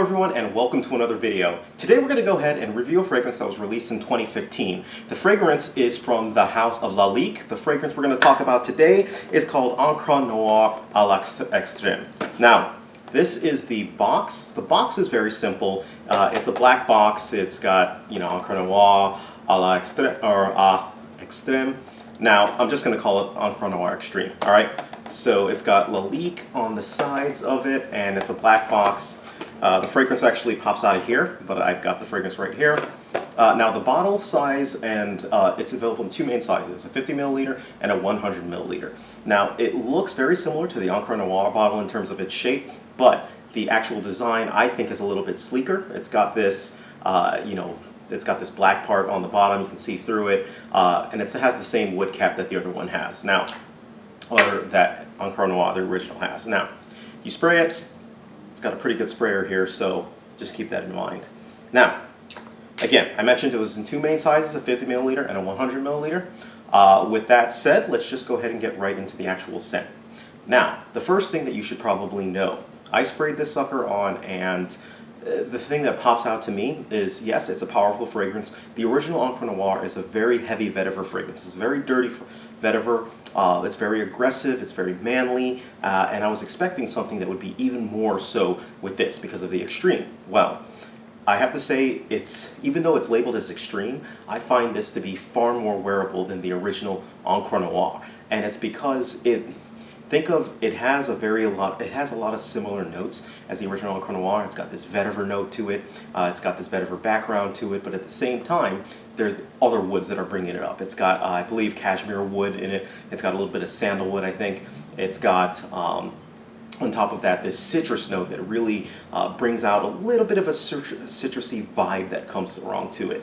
Hello everyone and welcome to another video. Today we're going to go ahead and review a fragrance that was released in 2015. The fragrance is from the house of Lalique. The fragrance we're going to talk about today is called Encre Noire à l'extrême. Now, this is the box. The box is very simple. It's a black box. It's got, Encre Noire à l'extrême. Now, I'm just going to call it Encre Noire Extreme, alright? So it's got Lalique on the sides of it, and it's a black box. The fragrance actually pops out of here, but I've got the fragrance right here. Now the bottle size, and it's available in two main sizes, a 50 milliliter and a 100 milliliter. Now it looks very similar to the Encre Noire bottle in terms of its shape, but the actual design I think is a little bit sleeker. It's got this, it's got this black part on the bottom, you can see through it, and it has the same wood cap that the other one has. Now, or that Encre Noire, the original, has. Now, you spray it. It's got a pretty good sprayer here, so just keep that in mind. Now, again, I mentioned it was in two main sizes, a 50 milliliter and a 100 milliliter. With that said, let's just go ahead and get right into the actual scent. Now, the first thing that you should probably know, I sprayed this sucker on, and the thing that pops out to me is, yes, it's a powerful fragrance. The original Encre Noire is a very heavy vetiver fragrance. It's a very dirty vetiver. It's very aggressive, it's very manly, and I was expecting something that would be even more so with this because of the extreme. Well, I have to say, even though it's labeled as extreme, I find this to be far more wearable than the original Encre Noire, and it's because it has a lot of similar notes as the original Encre Noire. It's got this vetiver note to it, it's got this vetiver background to it, but at the same time, there are other woods that are bringing it up. It's got, I believe, cashmere wood in it. It's got a little bit of sandalwood, I think. It's got, on top of that, this citrus note that really brings out a little bit of a citrusy vibe that comes along to it.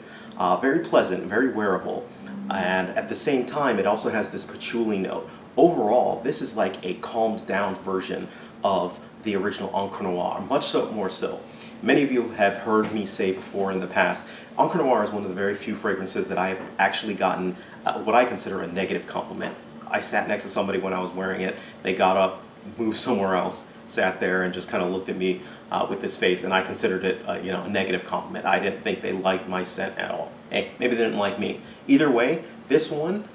Very pleasant, very wearable, and at the same time, it also has this patchouli note. Overall, this is like a calmed down version of the original Encre Noire, much more so. Many of you have heard me say before in the past, Encre Noire is one of the very few fragrances that I have actually gotten what I consider a negative compliment. I sat next to somebody when I was wearing it, they got up, moved somewhere else, sat there and just kind of looked at me with this face, and I considered it a negative compliment. I didn't think they liked my scent at all. Hey, maybe they didn't like me. Either way, this one,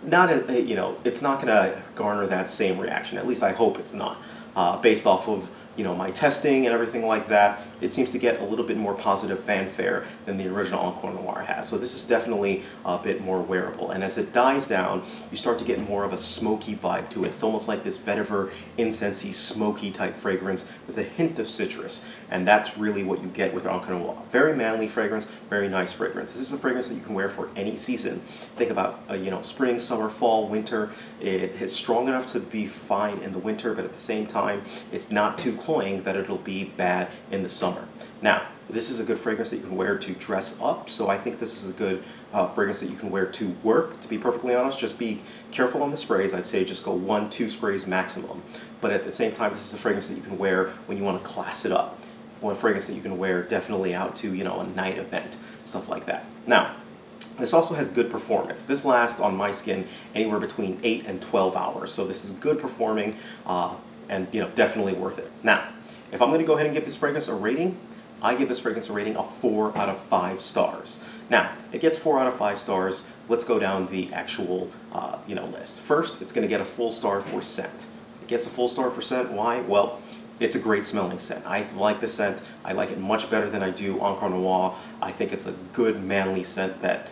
it's not going to garner that same reaction. At least I hope it's not. Based off of my testing and everything like that, it seems to get a little bit more positive fanfare than the original Encre Noire has. So this is definitely a bit more wearable. And as it dies down, you start to get more of a smoky vibe to it. It's almost like this vetiver, incensey, smoky type fragrance with a hint of citrus. And that's really what you get with Encre Noire. Very manly fragrance, very nice fragrance. This is a fragrance that you can wear for any season. Think about spring, summer, fall, winter. It is strong enough to be fine in the winter, but at the same time, it's not too cloying that it'll be bad in the summer. Now, this is a good fragrance that you can wear to dress up, so I think this is a good fragrance that you can wear to work. To be perfectly honest, just be careful on the sprays. I'd say just go 1-2 sprays maximum. But at the same time, this is a fragrance that you can wear when you want to class it up. One fragrance that you can wear definitely out to, a night event, stuff like that. Now, this also has good performance. This lasts on my skin anywhere between 8 and 12 hours, so this is good performing, and definitely worth it. Now, if I'm going to go ahead and give this fragrance a rating, I give this fragrance a rating of 4 out of 5 stars. Now, it gets 4 out of 5 stars. Let's go down the actual list. First, it's going to get a full star for scent. It gets a full star for scent. Why? Well, it's a great smelling scent. I like the scent. I like it much better than I do Encre Noire. I think it's a good manly scent that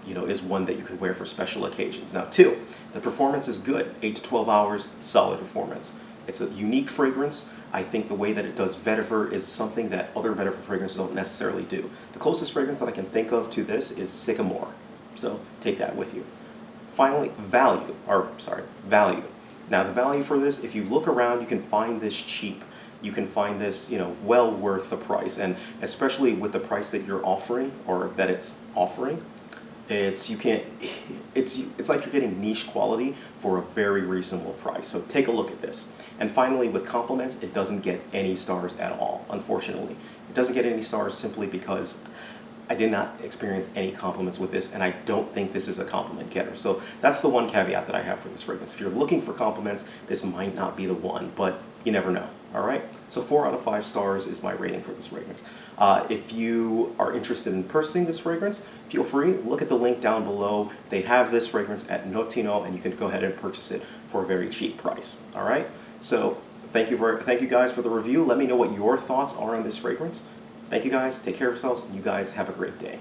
is one that you can wear for special occasions. Now, 2, the performance is good. 8 to 12 hours, solid performance. It's a unique fragrance. I think the way that it does vetiver is something that other vetiver fragrances don't necessarily do. The closest fragrance that I can think of to this is Sycamore. So take that with you. Finally, value. Now the value for this, if you look around, you can find this cheap. You can find this, well worth the price, and especially with the price that you're offering, or that it's offering, it's like you're getting niche quality for a very reasonable price. So take a look at this. And finally, with compliments, it doesn't get any stars at all, unfortunately. It doesn't get any stars simply because I did not experience any compliments with this, and I don't think this is a compliment getter. So that's the one caveat that I have for this fragrance. If you're looking for compliments, this might not be the one, but you never know. All right, so 4 out of 5 stars is my rating for this fragrance. If you are interested in purchasing this fragrance, feel free, look at the link down below. They have this fragrance at Notino, and you can go ahead and purchase it for a very cheap price. All right, so thank you guys for the review. Let me know what your thoughts are on this fragrance. Thank you guys, take care of yourselves, and you guys have a great day.